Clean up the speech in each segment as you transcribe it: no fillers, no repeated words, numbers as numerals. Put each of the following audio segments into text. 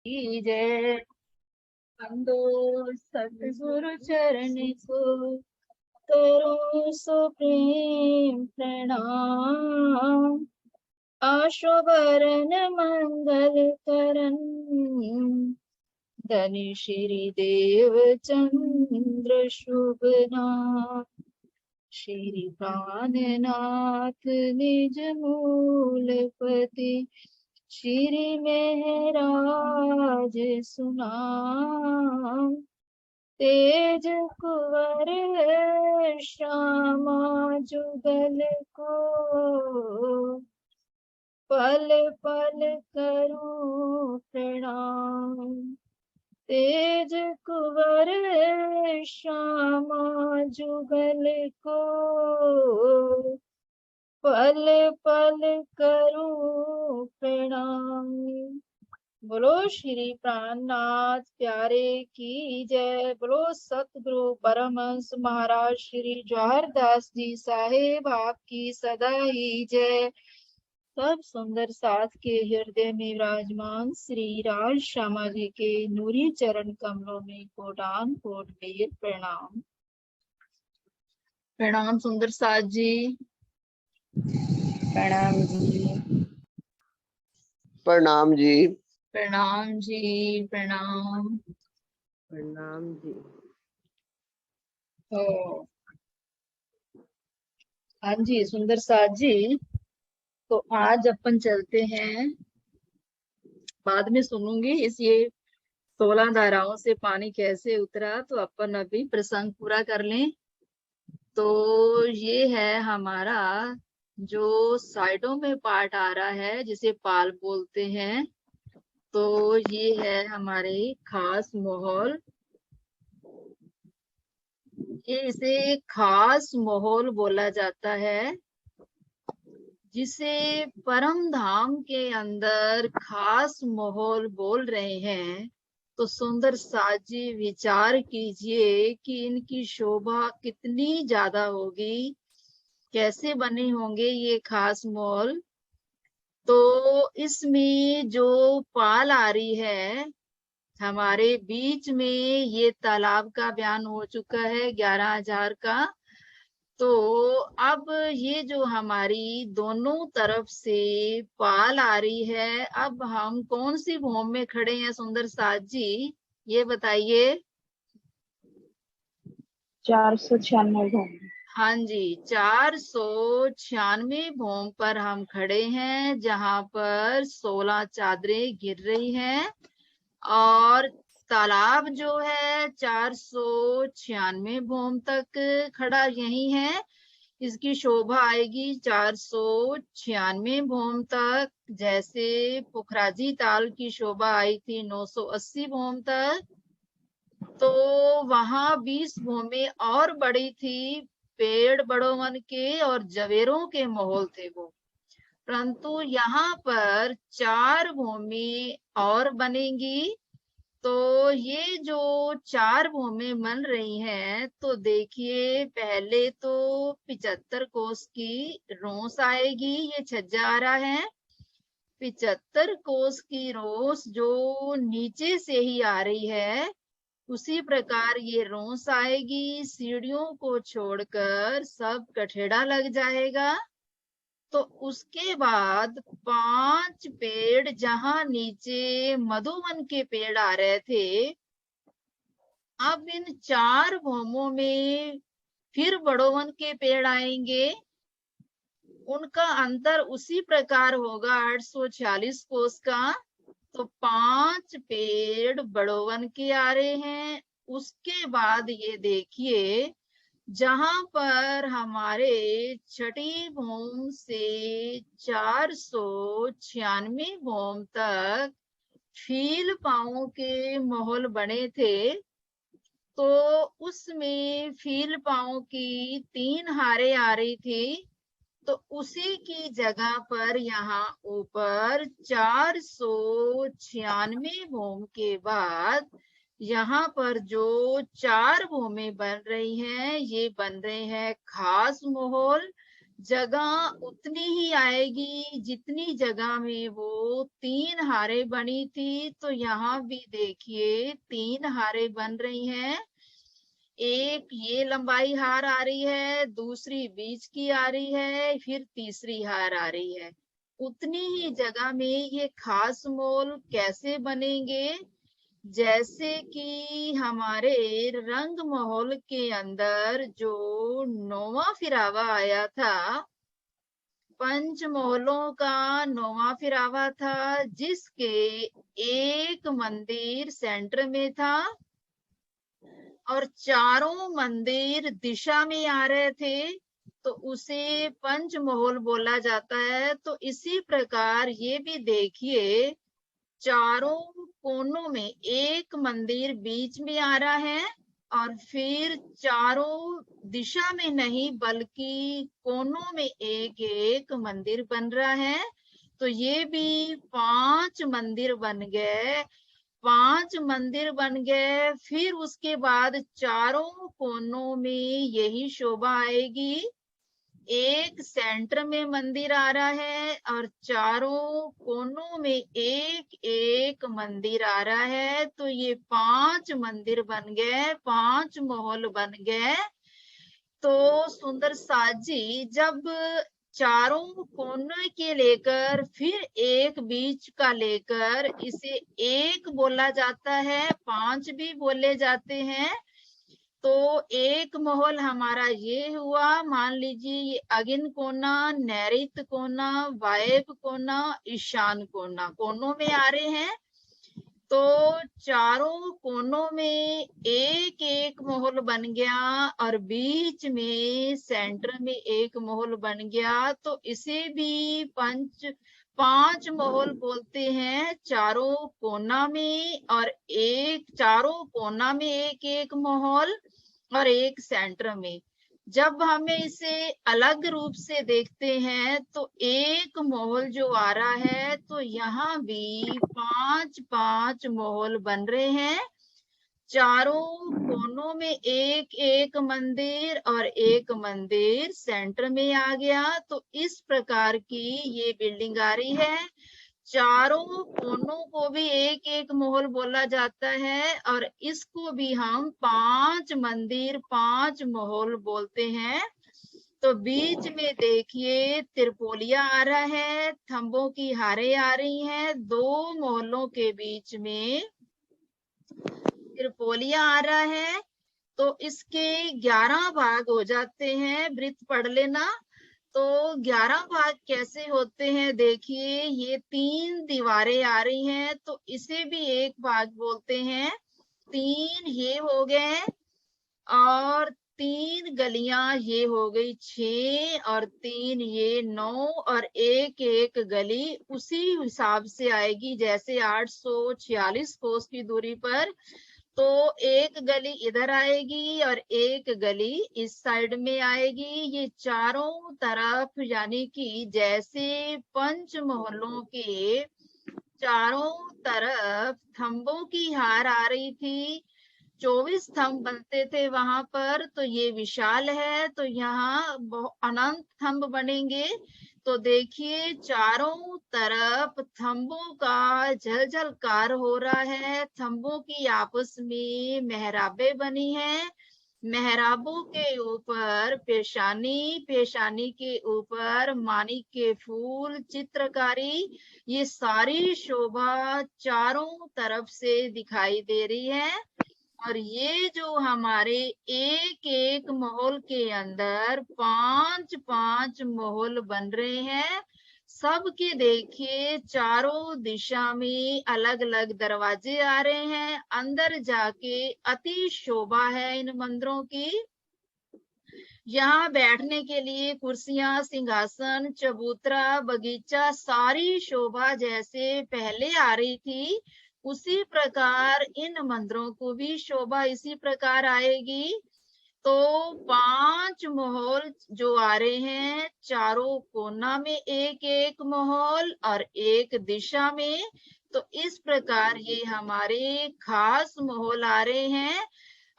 की जय। बंदो सतगुरु चरण को करो सो प्रेम प्रणाम। आशोभरन मंगल करन धनि श्री देव चंद्र शुभ नाम। श्री प्राणनाथ निज मूलपति श्री महराज सुनाम। तेज कुंवर श्यामा जुगल को पल पल करूं प्रणाम। तेज कुंवर श्यामा जुगल को पल पल करूं प्रणाम। बोलो श्री प्राणनाथ प्यारे की जय। बोलो सतगुरु परमहंस महाराज श्री जवाहर दास जी साहेब आपकी सदा ही जय। सब सुंदर साथ के हृदय में विराजमान श्री राज श्यामा जी के नूरी चरण कमलों में कोटान कोट बेर प्रणाम। प्रणाम सुंदर साथ जी। प्रणाम जी। प्रणाम जी। प्रणाम जी। प्रणाम। प्रणाम जी। ओ हाँ जी सुंदर साथ जी। तो आज अपन चलते हैं, बाद में सुनूंगी इस ये 16 धाराओं से पानी कैसे उतरा, तो अपन अभी प्रसंग पूरा कर लें। तो ये है हमारा जो साइडों में पार्ट आ रहा है जिसे पाल बोलते हैं। तो ये है हमारे खास माहौल। ये इसे खास माहौल बोला जाता है, जिसे परम धाम के अंदर खास माहौल बोल रहे हैं। तो सुंदर साथ जी विचार कीजिए कि इनकी शोभा कितनी ज्यादा होगी, कैसे बने होंगे ये खास माहौल। तो इसमें जो पाल आ रही है हमारे बीच में, ये तालाब का बयान हो चुका है 11,000 का। तो अब ये जो हमारी दोनों तरफ से पाल आ रही है, अब हम कौन सी भूमि में खड़े हैं सुंदर साथ जी, ये बताइए। 496 भूमि। हाँ जी, 496 भूमि पर हम खड़े हैं, जहां पर 16 चादरें गिर रही हैं। और तालाब जो है 496 भूमि तक खड़ा यही है। इसकी शोभा आएगी 496 भूमि तक, जैसे पुखराजी ताल की शोभा आई थी 980 भूमि तक। तो वहां 20 भूमि और बड़ी थी, पेड़ बड़ों वन के और जवेरों के माहौल थे वो। परंतु यहाँ पर 4 भूमि और बनेंगी। तो ये जो 4 भूमि बन रही हैं, तो देखिए पहले तो 75 कोस की रोस आएगी। ये छज्जा आ रहा है, 75 कोस की रोस जो नीचे से ही आ रही है, उसी प्रकार ये रोस आएगी। सीढ़ियों को छोड़कर सब कठेड़ा लग जाएगा। तो उसके बाद 5 पेड़, जहां नीचे मधुवन के पेड़ आ रहे थे, अब इन 4 भूमों में फिर बड़ोवन के पेड़ आएंगे। उनका अंतर उसी प्रकार होगा 846 कोस का। तो 5 पेड़ बड़ोवन के आ रहे हैं। उसके बाद ये देखिए, जहां पर हमारे छठी भूमि से 496 भूमि तक फील पांव के महल बने थे, तो उसमें फील पांव की 3 हारें आ रही थी। तो उसी की जगह पर यहाँ ऊपर 496 भूमि के बाद यहाँ पर जो 4 भूमि बन रही हैं, ये बन रहे हैं खास माहौल। जगह उतनी ही आएगी जितनी जगह में वो 3 हारें बनी थी। तो यहाँ भी देखिए 3 हारें बन रही हैं। एक ये लंबाई हार आ रही है, दूसरी बीच की आ रही है, फिर तीसरी हार आ रही है। उतनी ही जगह में ये खास मोल कैसे बनेंगे? जैसे कि हमारे रंग महल के अंदर जो 9वां फिरावा आया था, पंच महलों का 9वां फिरावा था, जिसके एक मंदिर सेंटर में था और चारों मंदिर दिशा में आ रहे थे, तो उसे पंचमहल बोला जाता है। तो इसी प्रकार ये भी देखिए, चारों कोनों में एक मंदिर बीच में आ रहा है और फिर चारों दिशा में नहीं बल्कि कोनों में एक एक मंदिर बन रहा है। तो ये भी 5 मंदिर बन गए। 5 मंदिर बन गए, फिर उसके बाद चारों कोनों में यही शोभा आएगी। एक सेंटर में मंदिर आ रहा है और चारों कोनों में एक एक मंदिर आ रहा है। तो ये 5 मंदिर बन गए, 5 महल बन गए। तो सुंदर साज जी, जब चारों कोने के लेकर फिर एक बीच का लेकर इसे एक बोला जाता है, 5 भी बोले जाते हैं। तो एक महल हमारा ये हुआ। मान लीजिए ये अगिन कोना, नैऋत्य कोना, वायव्य कोना, ईशान कोना कोनों में आ रहे हैं। तो चारों कोनों में एक एक महल बन गया और बीच में सेंटर में एक महल बन गया। तो इसे भी 5 महल बोलते हैं। चारों कोना में और एक चारों कोना में एक एक महल और एक सेंटर में। जब हमें इसे अलग रूप से देखते हैं तो एक महल जो आ रहा है, तो यहाँ भी 5 महल बन रहे हैं। चारों कोनों में एक एक मंदिर और एक मंदिर सेंटर में आ गया। तो इस प्रकार की ये बिल्डिंग आ रही है। चारों कोनों को भी एक एक महल बोला जाता है और इसको भी हम 5 मंदिर 5 महल बोलते हैं। तो बीच में देखिए त्रिपोलिया आ रहा है, थंबों की हारें आ रही हैं। 2 महलों के बीच में त्रिपोलिया आ रहा है। तो इसके 11 भाग हो जाते हैं। वृत्त पढ़ लेना। तो 11 भाग कैसे होते हैं? देखिए ये 3 दीवारें आ रही हैं, तो इसे भी एक भाग बोलते हैं। 3 ये हो गए और 3 गलियां ये हो गई 6 और 3 ये 9 और एक एक गली उसी हिसाब से आएगी जैसे 846 कोस की दूरी पर। तो एक गली इधर आएगी और एक गली इस साइड में आएगी। ये चारों तरफ यानी कि जैसे पंच महलों के चारों तरफ थंबों की हार आ रही थी, 24 थंब बनते थे वहां पर। तो ये विशाल है, तो यहाँ अनंत थंब बनेंगे। तो देखिए चारों तरफ थंबों का झलझलकार हो रहा है। थंबों की आपस में मेहराबें बनी है। मेहराबों के ऊपर पेशानी, पेशानी के ऊपर मानिक के फूल चित्रकारी, ये सारी शोभा चारों तरफ से दिखाई दे रही है। और ये जो हमारे एक एक महल के अंदर 5 महल बन रहे हैं, सबके देखिए चारों दिशा में अलग अलग दरवाजे आ रहे हैं। अंदर जाके अति शोभा है इन मंदिरों की। यहाँ बैठने के लिए कुर्सियां, सिंहासन, चबूतरा, बगीचा, सारी शोभा जैसे पहले आ रही थी, उसी प्रकार इन मंदिरों को भी शोभा इसी प्रकार आएगी। तो 5 महल जो आ रहे हैं, चारों कोना में एक एक महल और एक दिशा में। तो इस प्रकार ये हमारे खास महल आ रहे हैं।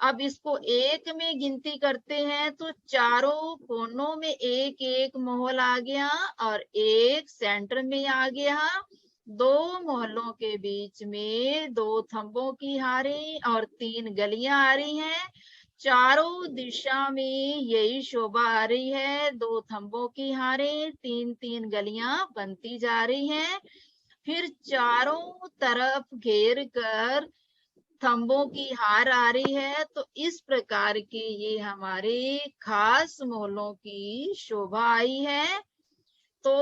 अब इसको एक में गिनती करते हैं तो चारों कोनों में एक एक मोहल आ गया और एक सेंटर में आ गया। दो मोहल्लों के बीच में दो थंबों की हारे और तीन गलियां आ रही हैं। चारों दिशा में यही शोभा आ रही है, दो थंबों की हारे, तीन तीन गलियां बनती जा रही हैं। फिर चारों तरफ घेर कर थंबों की हार आ रही है। तो इस प्रकार के ये हमारे खास मोहल्लों की शोभा आई है। तो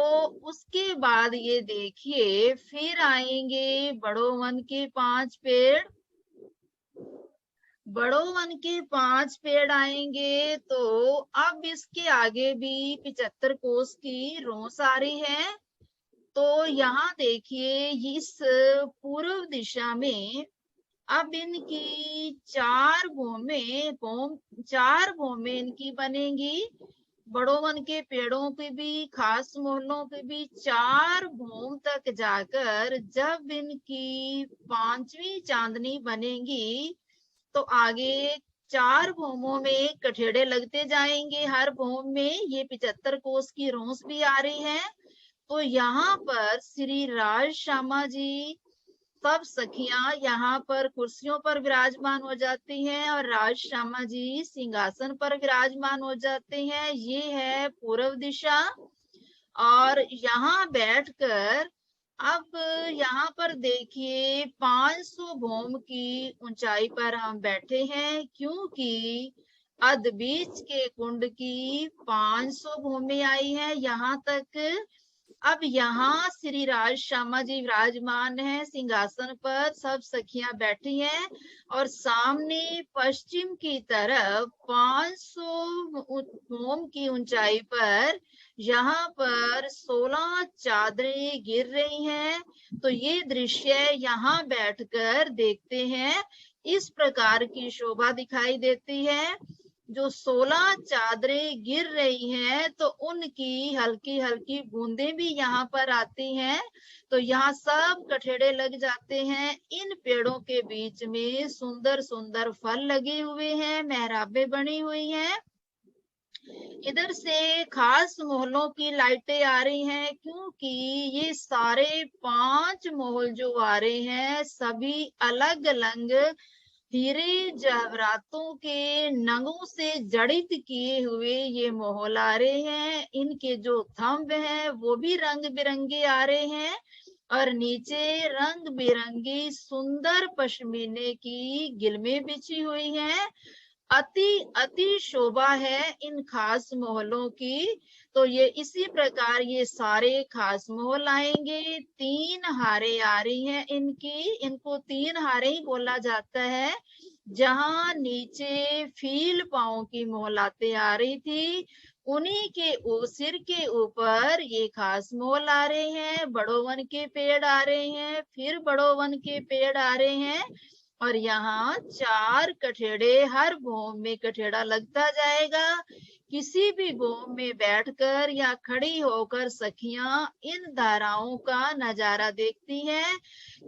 उसके बाद ये देखिए फिर आएंगे बड़ो वन के 5 पेड़। बड़ो वन के 5 पेड़ आएंगे तो अब इसके आगे भी 75 कोस की रोस आ रही है। तो यहाँ देखिए इस पूर्व दिशा में अब इनकी चार भूमि इनकी बनेंगी। बड़ो वन के पेड़ों के भी खास मोहल्लों के भी चार भूम तक जाकर जब इनकी पांचवी चांदनी बनेगी तो आगे चार भूमों में कठेड़े लगते जाएंगे। हर भूम में ये 75 कोस की रोस भी आ रही है। तो यहाँ पर श्री राज श्यामा जी सब सखियां यहाँ पर कुर्सियों पर विराजमान हो जाती हैं और राज श्यामा जी सिंहासन पर विराजमान हो जाते हैं। ये है पूर्व दिशा और यहाँ बैठकर अब यहाँ पर देखिए 500 भौम की ऊंचाई पर हम बैठे हैं, क्योंकि अध बीच के कुंड की 500 भूमि आई है यहाँ तक। अब यहाँ श्री राज श्यामा जी विराजमान है सिंहासन पर, सब सखियां बैठी हैं और सामने पश्चिम की तरफ 500 भौम की ऊंचाई पर यहाँ पर 16 चादरें गिर रही हैं। तो ये दृश्य यहाँ बैठकर देखते हैं, इस प्रकार की शोभा दिखाई देती है। जो 16 चादरें गिर रही हैं तो उनकी हल्की हल्की बूंदें भी यहाँ पर आती हैं। तो यहाँ सब कठेड़े लग जाते हैं। इन पेड़ों के बीच में सुंदर सुंदर फल लगे हुए हैं, मेहराबें बनी हुई हैं। इधर से खास मोहल्लों की लाइटें आ रही हैं, क्योंकि ये सारे 5 मोहल जो आ रहे हैं सभी अलग अलग हीरे जवाहरातों के नगों से जड़ित किए हुए ये मोहल आ रहे हैं। इनके जो थंब हैं वो भी रंग बिरंगे आ रहे हैं और नीचे रंग बिरंगी सुंदर पश्मीने की गिलमें बिछी हुई हैं। अति अति शोभा है इन खास मोहल्लों की। तो ये इसी प्रकार ये सारे खास मोहल आएंगे। 3 हारे आ रही हैं इनकी, इनको 3 हारे ही बोला जाता है। जहां नीचे फील पांव की मोहलातें आ रही थी, उन्हीं के सिर के ऊपर ये खास मोहल आ रहे हैं। बड़ो वन के पेड़ आ रहे हैं, फिर बड़ो वन के पेड़ आ रहे हैं और यहाँ 4 कठेड़े, हर भौम में कठेड़ा लगता जाएगा। किसी भी भौम में बैठकर या खड़ी होकर सखियां इन धाराओं का नजारा देखती हैं,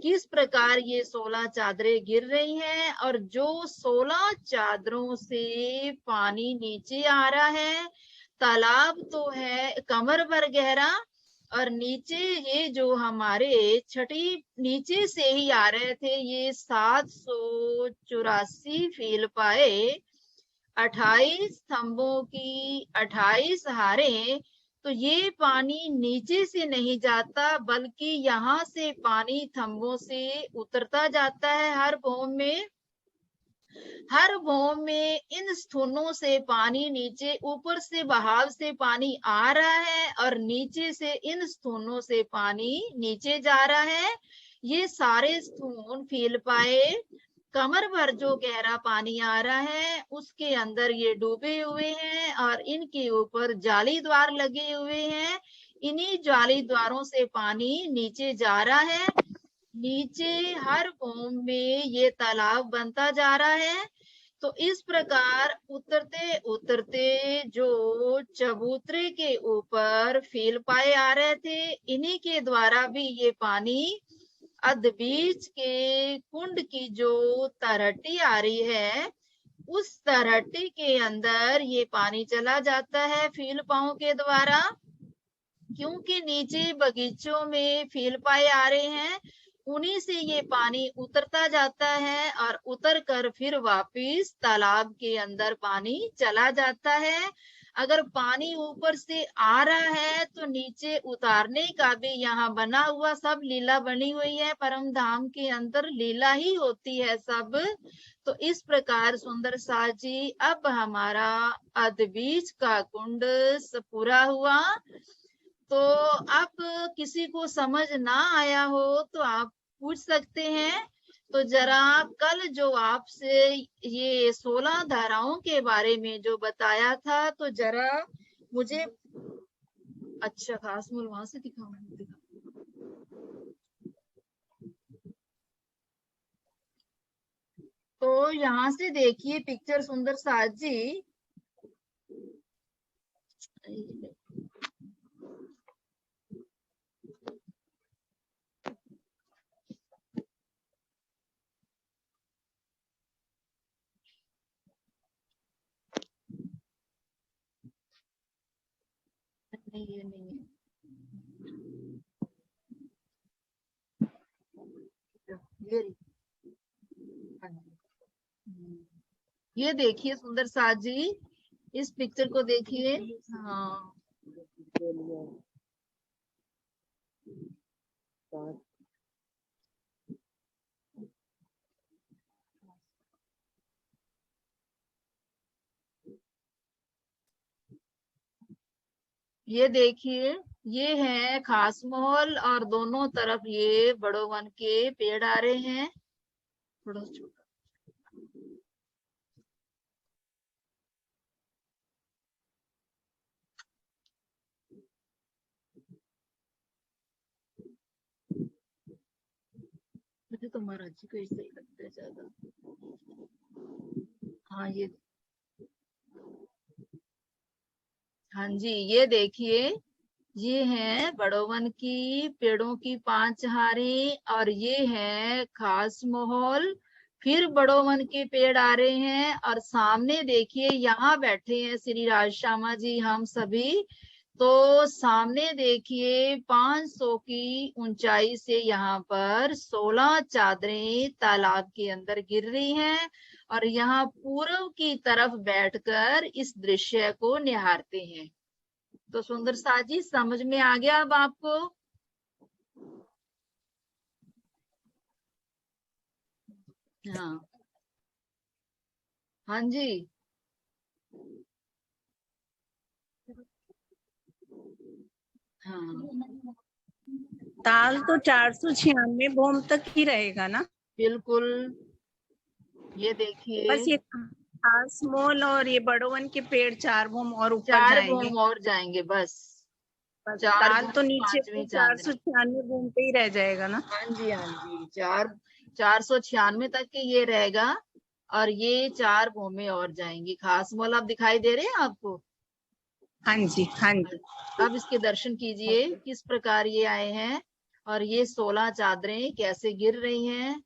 किस प्रकार ये 16 चादरें गिर रही हैं और जो 16 चादरों से पानी नीचे आ रहा है। तालाब तो है कमर भर गहरा और नीचे ये जो हमारे छठी नीचे से ही आ रहे थे, ये 784 फील पाए, 28 स्तंभों की 28 हारे। तो ये पानी नीचे से नहीं जाता, बल्कि यहाँ से पानी थंबों से उतरता जाता है। हर भौम में इन स्थूलों से पानी नीचे, ऊपर से बहाव से पानी आ रहा है और नीचे से इन स्थूलों से पानी नीचे जा रहा है। ये सारे स्थूल फील पाए कमर भर जो गहरा पानी आ रहा है उसके अंदर ये डूबे हुए हैं और इनके ऊपर जाली द्वार लगे हुए हैं। इन्हीं जाली द्वारों से पानी नीचे जा रहा है। नीचे हर भौम में ये तालाब बनता जा रहा है। तो इस प्रकार उतरते उतरते जो चबूतरे के ऊपर फील पाए आ रहे थे, इन्हीं के द्वारा भी ये पानी अध बीच के कुंड की जो तरट्टी आ रही है उस तरहटे के अंदर ये पानी चला जाता है फील पाओ के द्वारा, क्योंकि नीचे बगीचों में फील पाए आ रहे हैं, उन्हीं से ये पानी उतरता जाता है और उतर कर फिर वापिस तालाब के अंदर पानी चला जाता है। अगर पानी ऊपर से आ रहा है तो नीचे उतारने का भी यहाँ बना हुआ सब लीला बनी हुई है। परम धाम के अंदर लीला ही होती है सब। तो इस प्रकार सुंदर साज जी, अब हमारा अद्बीज का कुंड पूरा हुआ। तो आप किसी को समझ ना आया हो तो आप पूछ सकते हैं। तो जरा कल जो आपसे ये 16 धाराओं के बारे में जो बताया था, तो जरा मुझे अच्छा खास मूल वहां से दिखाओ। तो यहाँ से देखिए पिक्चर सुंदर साज जी। नहीं, ये नहीं है। ये देखिए सुंदर साज जी, इस पिक्चर को देखिए। हाँ, ये देखिए, ये है खास महल और दोनों तरफ ये बड़ो वन के पेड़ आ रहे हैं। थोड़ा छोटा मुझे तो महाराज जी को ऐसे ही लगता है ज्यादा। हाँ ये, हाँ जी, ये देखिए, ये है बड़ोवन की पेड़ों की 5 हारी और ये है खास माहौल। फिर बड़ोवन के पेड़ आ रहे हैं और सामने देखिए यहाँ बैठे हैं श्री राज श्यामा जी, हम सभी। तो सामने देखिए 500 की ऊंचाई से यहाँ पर 16 चादरें तालाब के अंदर गिर रही हैं और यहाँ पूर्व की तरफ बैठकर इस दृश्य को निहारते हैं। तो सुंदर साजी समझ में आ गया अब आपको? हाँ, हाँ जी, हाँ, ताल तो 496 भौम तक ही रहेगा ना? बिल्कुल। ये देखिए, बस ये खास मोल और ये बड़ोवन के पेड़ 4 भौम और ऊपर 4 जाएंगे। भूम और जाएंगे बस। बस 4 ताल भूम तो नीचे 5वीं चांदनी। 496 भौम पे ही रह जाएगा ना? हाँ जी, हाँ जी, 496 तक के ये रहेगा और ये 4 भूमि और जाएंगी। खास मॉल आप दिखाई दे रहे हैं आपको? हाँ जी, हाँ जी। अब इसके दर्शन कीजिए किस प्रकार ये आए हैं और ये 16 चादरें कैसे गिर रही हैं।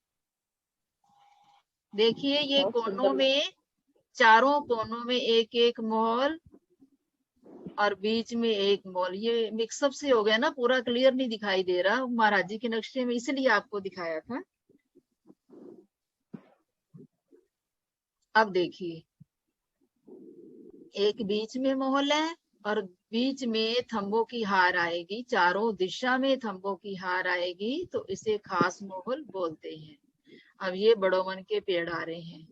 देखिए ये कोनों में, चारों कोनों में एक एक मॉल और बीच में एक मॉल। ये मिक्सअप से हो गया ना, पूरा क्लियर नहीं दिखाई दे रहा महाराज जी के नक्शे में, इसलिए आपको दिखाया था। अब देखिए, एक बीच में महल है और बीच में थंबों की हार आएगी, चारों दिशा में थंबों की हार आएगी, तो इसे खास महल बोलते हैं। अब ये बड़ोवन के पेड़ आ रहे हैं।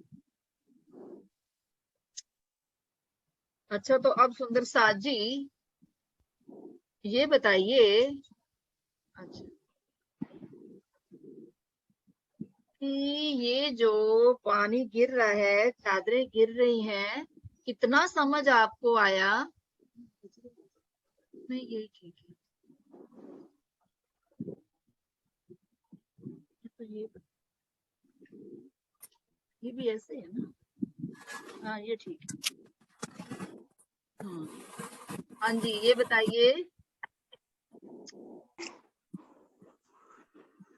अच्छा, तो अब सुंदर साज जी ये बताइए, अच्छा, कि ये जो पानी गिर रहा है, चादरें गिर रही हैं, कितना समझ आपको आया? नहीं, यही ठीक है। तो ये भी ऐसे है ना? हाँ, ये ठीक है। हाँ, हाँ जी, ये बताइए,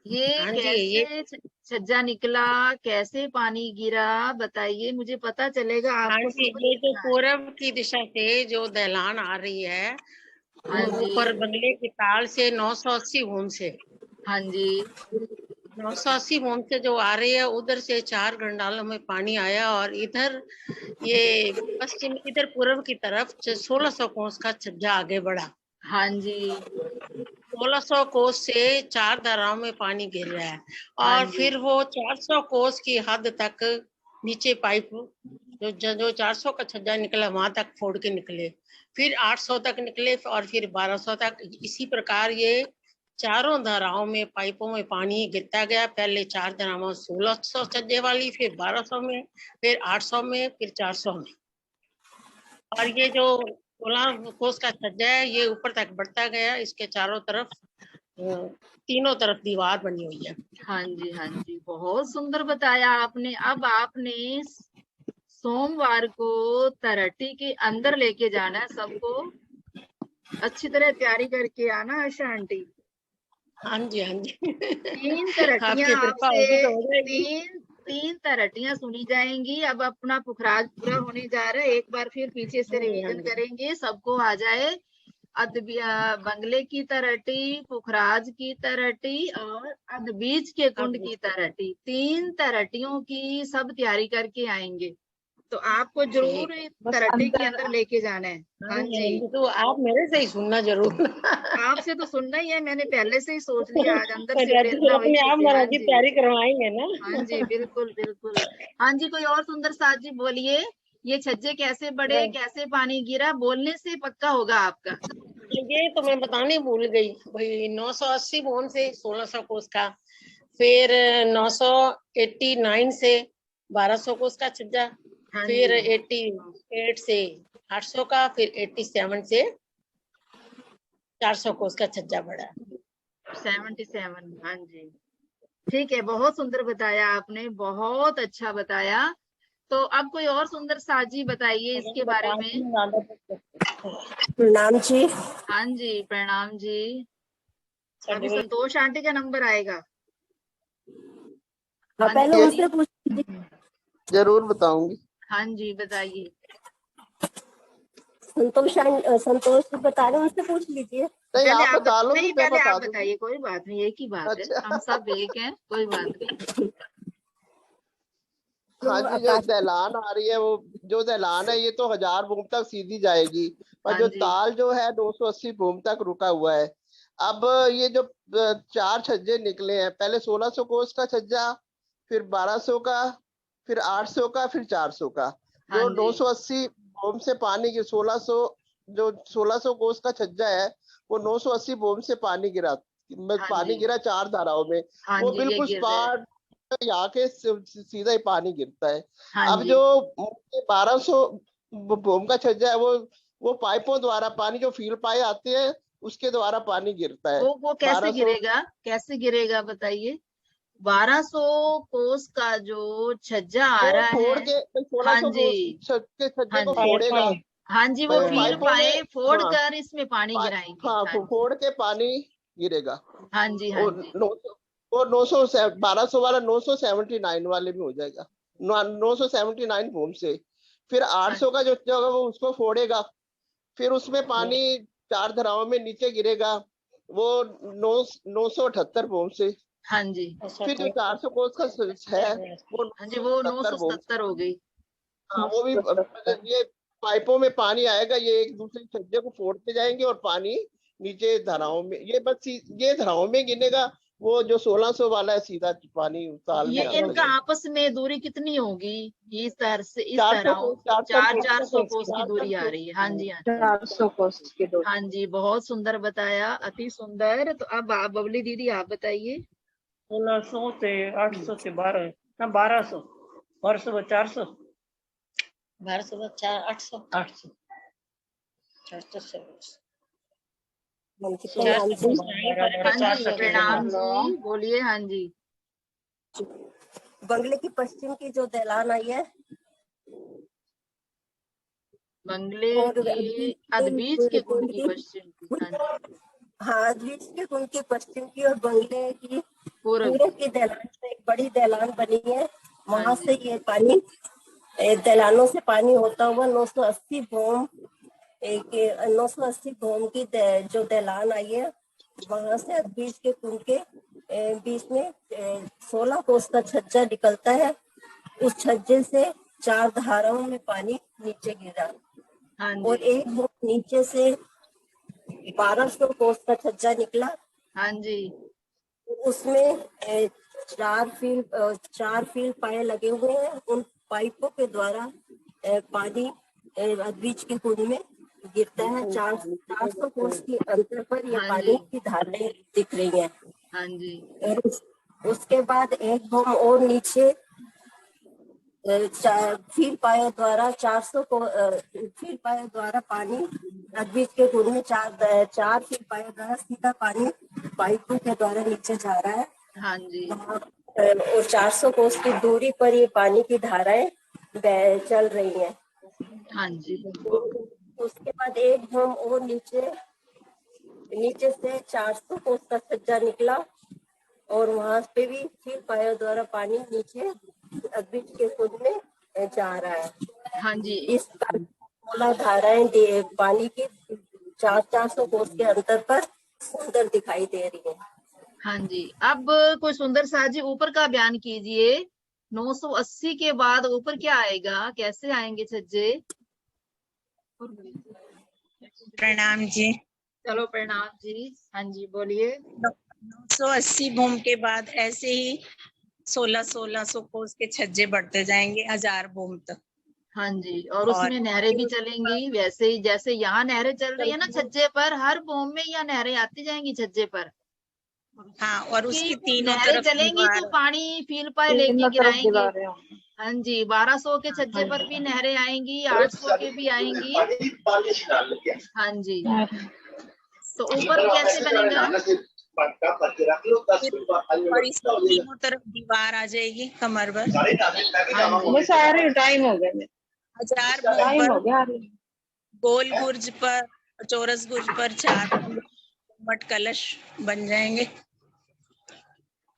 ये हाँ जी, कैसे छज्जा निकला, कैसे पानी गिरा, बताइए, मुझे पता चलेगा हाँ आपको जी, समझ ये जो में आए। पूरब की दिशा से जो दहलान आ रही है, हाँ वो जी, ऊपर बंगले की ताल से 980 होम से हाँ जी, 980 होम से जो आ रही है, उधर से 4 गंडालों में पानी आया और इधर ये पश्चिम इधर पूर्व की तरफ 1600 कोस का छज्जा आगे बढ़ा। हाँ जी, 1600 कोस से 4 दरारों में पानी गिर रहा है हाँ और जी, फिर वो 400 कोस की हद तक नीचे पाइप जो 400 का छज्जा निकला वहां तक फोड़ के निकले, फिर 800 तक निकले और फिर 1200 तक। इसी प्रकार ये चारों धाराओं में पाइपों में पानी गिरता गया। पहले 4 धाराओं 1600 छज्जे वाली, फिर 1200 में, फिर 800 में, फिर 400 में। और ये जो 16 कोस का छज्जा है ये ऊपर तक बढ़ता गया। इसके चारों तरफ तीनों तरफ दीवार बनी हुई है। हाँ जी, हाँ जी, बहुत सुंदर बताया आपने। अब आपने सोमवार को तरट्टी के अंदर लेके जाना है सबको, अच्छी तरह तैयारी करके आना आशा आंटी। हाँ जी, हाँ जी। 3 तरट्टियां आपकी कृपा आपसे, होगी तो हो जाएगी। तीन तीन तरट्टियां सुनी जाएंगी। अब अपना पुखराज पूरा होने जा रहा है, एक बार फिर पीछे से हाँ जी, हाँ रिवीजन जी। करेंगे, सबको आ जाए। बंगले की तरट्टी, पुखराज की तरट्टी और अदबीज के कुंड की तरट्टी, 3 तरट्टियों की सब तैयारी करके आएंगे। तो आपको जरूर ठीक है। बस तरट्टी के अंदर अंदर लेके जाना है। हाँ हाँ जी, हाँ जी, जी। तो आप मेरे से ही सुनना जरूर। आपसे तो सुनना ही है, मैंने पहले से ही सोच लिया, आज अंदर से तो फिर प्रेरणा वही अपने आप छूटे। हाँ महाराज की जी, तैयारी करवाएंगे ना। हाँ जी, बिल्कुल बिल्कुल। हाँ जी, कोई और सुंदर साथ जी बोलिए, ये छज्जे कैसे बढ़े, कैसे पानी गिरा, बोलने से पक्का होगा आपका। ये तो मैं बताने भूल गई भाई। 980 बोन से 1600 कोस का, फिर 989 से 1200 कोस का छज्जा, हाँ फिर जी, 88 से 800 का, फिर 87 से 400 कोस का छज्जा बढ़ा। 77। हाँ जी, ठीक है, बहुत सुंदर बताया आपने, बहुत अच्छा बताया। तो अब कोई और सुंदर साथ जी बताइए इसके बारे में। प्रणाम जी। हाँ जी, प्रणाम जी। अभी संतोष आंटी का नंबर आएगा। हाँ, हाँ पहले जी, उनसे पूछ लीजिए। जरूर बताऊंगी। हाँ जी, बताइए। संतोष जी बता रहे हैं, उनसे पूछ लीजिए। नहीं, पहले आप आप बता लो नहीं, फिर मैं पहले आप बता दूंगी। बताइए, कोई बात नहीं, एक ही बात है, अच्छा। हम सब एक हैं, कोई बात नहीं। हाँ तो जी, जो दहलान आ रही है वो, जो दहलान है ये तो 1000 भूम तक सीधी जाएगी, और हाँ जो जी, ताल जो है 280 भूम तक रुका हुआ है। अब ये जो 4 छज्जे निकले हैं, पहले 1600 कोस का छज्जा, फिर 1200 का, फिर 800 का, फिर 400 का। हाँ जो जी, 980 भूम से पानी की 1600, जो 1600 कोस का छज्जा है वो 980 भूम से पानी गिरा, हाँ पानी जी, गिरा 4 धाराओं में। हाँ वो जी, ये बिल्कुल गिर रहा है। स्पॉट यहाँ के सीधा ही पानी गिरता है। हाँ अब जी, जो 1200 भूम का छज्जा है वो पाइपों द्वारा पानी, जो फील्ड पाए आते हैं उसके द्वारा पानी गिरता है। वो कैसे 1200 गिरेगा, कैसे गिरेगा बताइए। 1200 कोस का जो छज्जा आ वो रहा फोड़ है। के हाँ 1600 जी, के छज्जे हाँ को जी, फोड़ेगा। हाँ जी, वो फील पाइपों में, पाए फोड़ हाँ, कर इसमें पानी पा, गिराएंगे। हाँ, हाँ जी, फोड़ के पानी गिरेगा। हाँ जी, हाँ और जी, 900, वो 900 1200 वाला 979 वाले में हो जाएगा, 979 भूम से। फिर हाँ 800 का जो होगा वो उसको फोड़ेगा, फिर उसमें हाँ पानी 4 धाराओं में नीचे गिरेगा, वो 978 भूम से। हाँ जी, फिर जो 400 कोस का है वो हाँ जी, वो 970 भूम से। 977 हो गई। हाँ, वो भी ये पाइपों में पानी आएगा, ये एक दूसरे छज्जे को फोड़ते जाएंगे और पानी नीचे धाराओं में, ये बस ये धाराओं में गिरेगा। वो जो 1600 वाला है सीधा पानी ताल ये में आता इनका जाएगा। आपस में दूरी कितनी होगी, इस तरह से इस 400 तरह कोस, 400 चार कोस, 400 कोस की 400 दूरी आ कोस। रही है। हाँ जी, हाँ जी, 400 कोस की दूरी। हाँ जी, बहुत सुंदर बताया, अति सुंदर। तो अब आप बबली दीदी आप बताइए। 1600 से 800 से 12 ना 1200 1200 1200 1200 4 800 800 400 से प्रणाम जी। हाँ जी, प्रणाम जी, बोलिए। हाँ जी, बंगले की पश्चिम की जो दहलान आई है, बंगले और के अदबीज के कुंड की पश्चिम की। हाँ जी, हाँ, बीच के कुंड की पश्चिम की और बंगले की पूर्व पूरब की। की दहलान से एक बड़ी दैलान बनी है, वहां हाँ से ये पानी दैलानों से पानी होता हुआ 980 भूम 980 भूम की जो दैलान आई है, वहां से बीच के कुंड के बीच में 16 कोस का छज्जा निकलता है। उस छज्जे से 4 धाराओं में पानी नीचे गिरा हाँ और जी एक भूम नीचे से 1200 कोस का छज्जा निकला। हाँ जी उसमें 4 फील पाए लगे हुए हैं। उन पाइपों के द्वारा पानी बीच के कुंड में गिरता है। 400 कोस की अंतर पर ये हाँ पानी जी की धाराएं दिख रही हैं। हाँ जी और उसके बाद एक भूम और नीचे फील पाए द्वारा 400 को फील पाए द्वारा पानी बीच के कुंड में 4 फील पाए द्वारा सीधा पानी पाइपों के द्वारा नीचे जा रहा है। हाँ जी और 400 कोस की दूरी पर ये पानी की धाराएं चल रही हैं। हाँ जी उसके बाद एक भूम और नीचे से 400 कोस का छज्जा निकला और वहां पे भी फील पाए द्वारा पानी नीचे बीच के कुंड में जा रहा है। हाँ जी इस 16 धाराएं पानी की 400 कोस के अंतर पर सुंदर दिखाई दे रही है। हाँ जी। अब कोई सुंदर सा जी ऊपर का बयान कीजिए। 980 के बाद ऊपर क्या आएगा, कैसे आएंगे छज्जे? प्रणाम जी। चलो प्रणाम जी। हाँ जी बोलिए। 980 भूम के बाद ऐसे ही 1600 कोस के छज्जे बढ़ते जाएंगे 1000 भूम तक। हाँ जी, और उसमें नहरें भी चलेंगी वैसे ही जैसे यहाँ नहरें चल रही है ना छज्जे पर, हर भूम में यहाँ नहरें आती जाएंगी छज्जे पर। हाँ, और कि उसकी तीनों नहरें तरफ चलेंगी तो दीवार। पानी फील पाए लेके गिराएंगे। हाँ जी, 1200 के छज्जे पर भी नहरें आएंगी, 800 के भी आएंगी। हाँ जी, तो ऊपर कैसे बनेगा? और इसकी तीनों तरफ दीवार आ जाएगी कमर भर। हाँ जी, सारे टाइम हो गए, 1000 भूम टाइम हो पर गया। गोल गुर्ज पर, चौरस गुर्ज पर 4 मट कलश बन जाएंगे।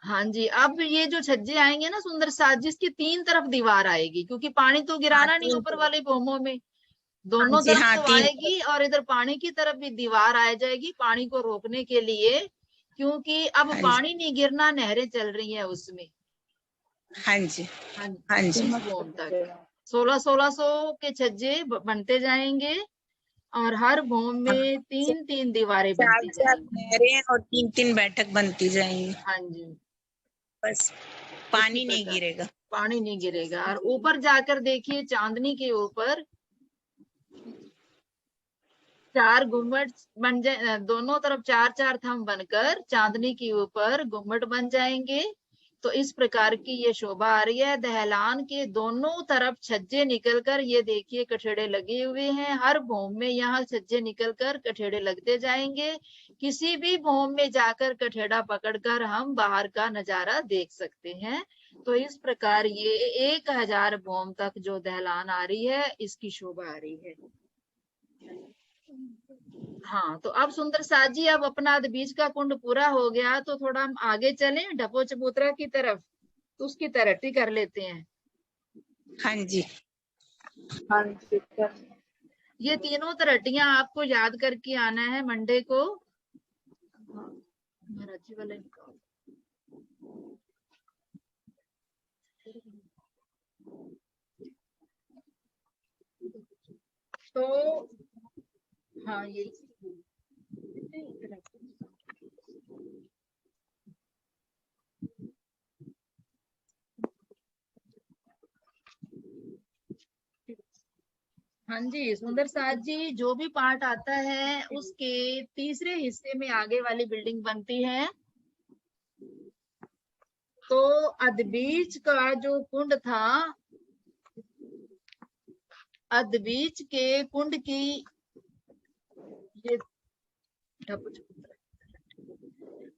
हाँ जी। अब ये जो छज्जे आएंगे ना सुंदर साज, जिसकी 3 तरफ दीवार आएगी, क्योंकि पानी तो गिराना नहीं ऊपर वाले भूमों में, दोनों जी, तरफ हाँ, तो 3 आएगी और इधर पानी की तरफ भी दीवार आ जाएगी पानी को रोकने के लिए, क्योंकि अब हाँ जी, पानी नहीं गिरना, नहरें चल रही हैं उसमें। हाँ जी, हाँ हाँ जी। इस भूम तक 1600 के छज्जे बनते जाएंगे और हर भूम में 3-3 दीवारें 4 बनती जाएंगी। नहरें और 3 बैठक बनती जाएंगी। हाँ जी, बस पानी इसी नहीं प्रकार गिरेगा। पानी नहीं गिरेगा। और ऊपर जाकर देखिए चांदनी के ऊपर 4 गुम्बद बन जाए, दोनों तरफ 4-4 थंब बनकर चांदनी के ऊपर गुम्बद बन जाएंगे। तो इस प्रकार की ये शोभा आ रही है। दहलान के दोनों तरफ छज्जे निकलकर, ये देखिए कठेड़े लगे हुए हैं, हर भूम में यहाँ छज्जे निकलकर कठेड़े लगते जाएंगे। किसी भी भूम में जाकर कठेड़ा पकड़कर हम बाहर का नजारा देख सकते हैं। तो इस प्रकार ये 1000 भूम तक जो दहलान आ रही है, इसकी शोभा आ रही है। हाँ, तो अब सुंदर साज जी, अब अपना बीच का कुंड पूरा हो गया, तो थोड़ा हम आगे चलें डपो चबूतरा की तरफ, तो उसकी तरट्टी कर लेते हैं। हाँ जी, हाँ जी, ये तीनों तरट्टियां आपको याद करके आना है मंडे को। महाराज जी वाले तो हाँ ये हाँ जी सुंदर साज जी, जो भी पार्ट आता है उसके तीसरे हिस्से में आगे वाली बिल्डिंग बनती है। तो अदबीज का जो कुंड था, अदबीज के कुंड की ये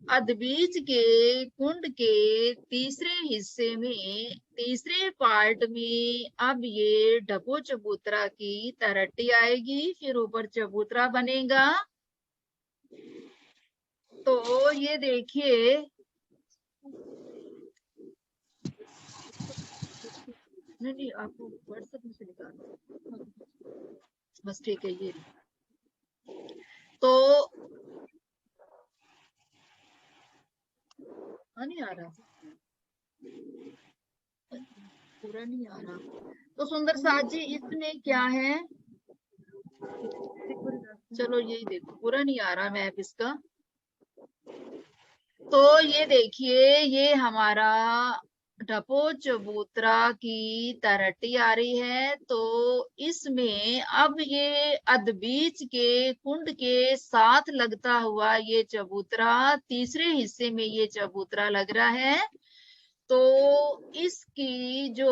अदबीज के कुंड के तीसरे हिस्से में, तीसरे पार्ट में अब ये ढपो चबूतरा की तरट्टी आएगी, फिर ऊपर चबूतरा बनेगा। तो ये देखिए नहीं नहीं, आपको व्हाट्सएप में से निकालना। बस ठीक है, ये तो नहीं आ रहा, पूरा नहीं आ रहा। तो सुंदर साथ जी, इसमें क्या है, चलो यही देखो, पूरा नहीं आ रहा मैप इसका। तो ये देखिए, ये हमारा ढपो चबूतरा की तरटी आ रही है। तो इसमें अब ये अधबीच के कुंड के साथ लगता हुआ ये चबूतरा, तीसरे हिस्से में ये चबूतरा लग रहा है। तो इसकी जो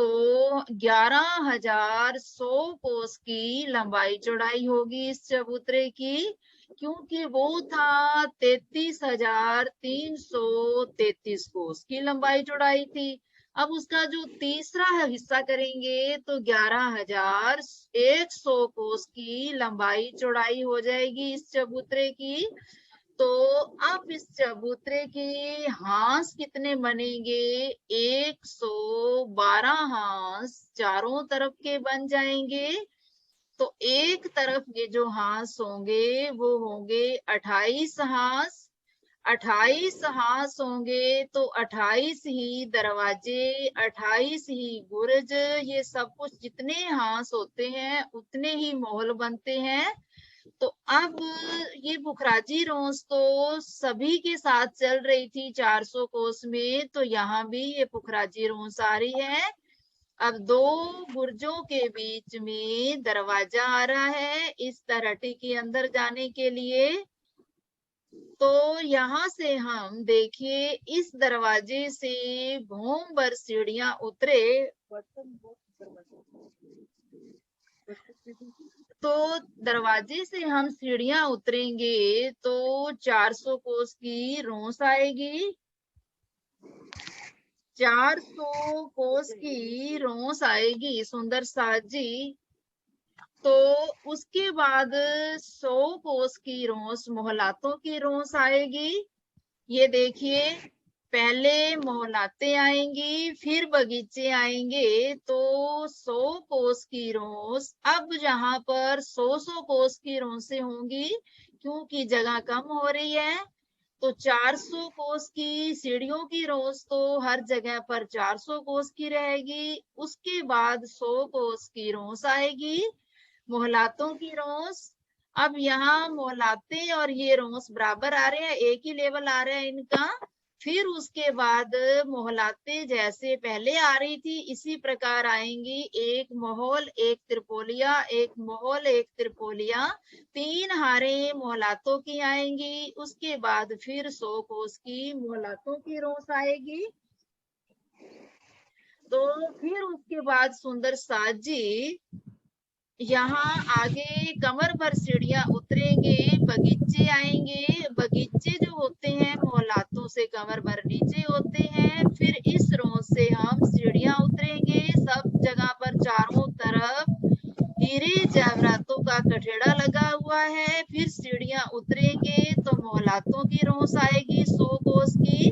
11,100 कोस की लंबाई चौड़ाई होगी इस चबूतरे की, क्योंकि वो था 33,333 कोस की लंबाई चौड़ाई थी। अब उसका जो तीसरा हिस्सा करेंगे तो 11,100 कोस की लंबाई चौड़ाई हो जाएगी इस चबूतरे की। तो अब इस चबूतरे के हांस कितने बनेंगे, 112 हांस चारों तरफ के बन जाएंगे। तो एक तरफ ये जो हांस होंगे वो होंगे 28 हांस, 28 हांस होंगे तो 28 ही दरवाजे, 28 ही बुर्ज, ये सब कुछ जितने हांस होते हैं उतने ही महल बनते हैं। तो अब ये पुखराजी रोंस तो सभी के साथ चल रही थी 400 कोस में, तो यहाँ भी ये पुखराजी रोंस आ रही है। अब दो बुर्जों के बीच में दरवाजा आ रहा है इस तरहटी के अंदर जाने के लिए। तो यहाँ से हम देखिए, इस दरवाजे से भूम भर सीढ़ियां उतरे। तो दरवाजे से हम सीढ़ियां उतरेंगे तो 400 कोस की रोंस आएगी, 400 कोस की रोंस आएगी सुंदर साथ जी। तो उसके बाद 100 कोस की रोंस मोहलातों की रोंस आएगी। ये देखिए, पहले मोहलाते आएंगी फिर बगीचे आएंगे। तो 100 कोस की रोंस, अब जहां पर 100 कोस की रोंसें होंगी क्योंकि जगह कम हो रही है, तो 400 कोस की सीढ़ियों की रोंस तो हर जगह पर 400 कोस की रहेगी। उसके बाद 100 कोस की रोंस आएगी, मोहलातों की रोंस। अब यहाँ मोहलाते और ये रोंस बराबर आ रहे हैं, एक ही लेवल आ रहा है इनका। फिर उसके बाद मोहलाते जैसे पहले आ रही थी इसी प्रकार आएंगी, एक मोहल एक त्रिपोलिया, एक मोहल एक त्रिपोलिया, 3 हारें मोहलातों की आएंगी। उसके बाद फिर 100 कोस की मोहलातों की रोंस आएगी। तो फिर उसके बाद सुंदर साथ जी, यहाँ आगे कमर भर सीढ़ियां उतरेंगे, बगीचे आएंगे। बगीचे जो होते हैं मोहलातों से कमर भर नीचे होते हैं। फिर इस रों से हम सीढ़ियां उतरेंगे, सब जगह पर चारों तरफ हीरे जवाहरातों का कठेड़ा लगा हुआ है। फिर सीढ़ियां उतरेंगे तो मोहलातों की रोंस आएगी 100 कोस की।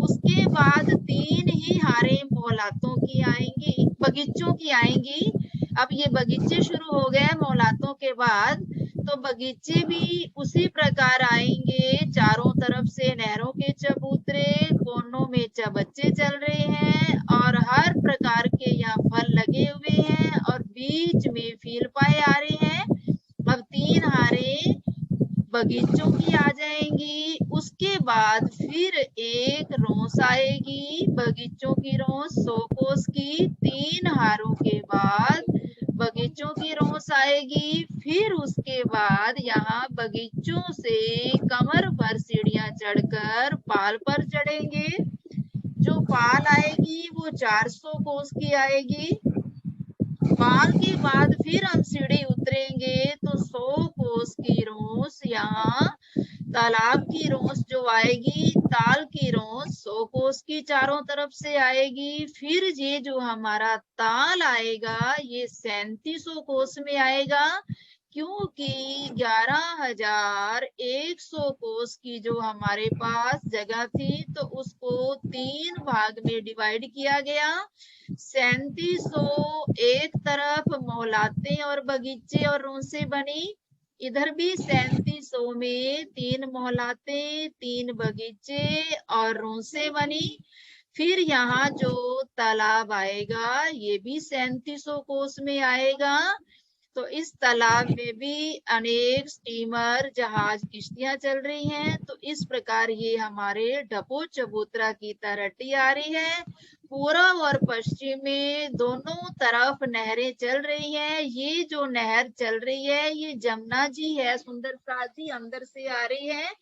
उसके बाद 3 ही हारें मोहलातों की आएंगी, बगीचों की आएंगी। अब ये बगीचे शुरू हो गए मोहलातों के बाद, तो बगीचे भी उसी प्रकार आएंगे। चारों तरफ से नहरों के चबूतरे, कोनों में चबच्चे चल रहे हैं और हर प्रकार के यहाँ फल लगे हुए हैं और बीच में फील पाए आ रहे हैं। अब 3 हारें बगीचों की आ जाएंगी। उसके बाद फिर एक रोंस आएगी, बगीचों की रोंस 100 कोस की। 3 हारों के बाद बगीचों की रोंस आएगी। फिर उसके बाद यहाँ बगीचों से कमर भर सीढ़ियां चढ़कर पाल पर चढ़ेंगे। जो पाल आएगी वो 400 कोस की आएगी। पाल के बाद फिर हम सीढ़ी उतरेंगे तो 100 कोस की रोंस, यहाँ तालाब की रोंस जो आएगी, ताल की रोंस 100 कोस की चारों तरफ से आएगी। फिर ये जो हमारा ताल आएगा ये 3700 कोस में आएगा, क्योंकि 11,100 कोस की जो हमारे पास जगह थी तो उसको 3 भाग में डिवाइड किया गया। 3700 एक तरफ मोहलाते और बगीचे और रोंसे बनी, इधर भी 3700 में 3 मोहलाते, 3 बगीचे और रोंसे बनी। फिर यहाँ जो तालाब आएगा ये भी 3700 कोस में आएगा। तो इस तालाब में भी अनेक स्टीमर, जहाज, किश्तियां चल रही हैं। तो इस प्रकार ये हमारे डपो चबूतरा की तलहटी आ रही है। पूर्व और पश्चिम में दोनों तरफ नहरें चल रही हैं। ये जो नहर चल रही है ये जमुना जी है, सुंदर सा जी अंदर से आ रही है,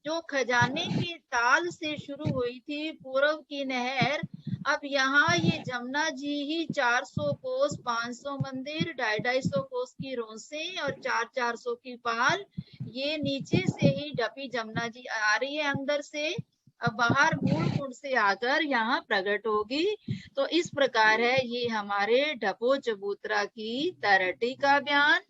जो खजाने के ताल से शुरू हुई थी पूर्व की नहर। अब यहाँ ये जमुना जी ही 400 कोस, 500 मंदिर, 250 कोस की रोंसे और 400 की पाल, ये नीचे से ही डपी जमुना जी आ रही है अंदर से, अब बाहर मूल कुंड से आकर यहाँ प्रकट होगी। तो इस प्रकार है ये हमारे डपो चबूतरा की तलहटी का बयान।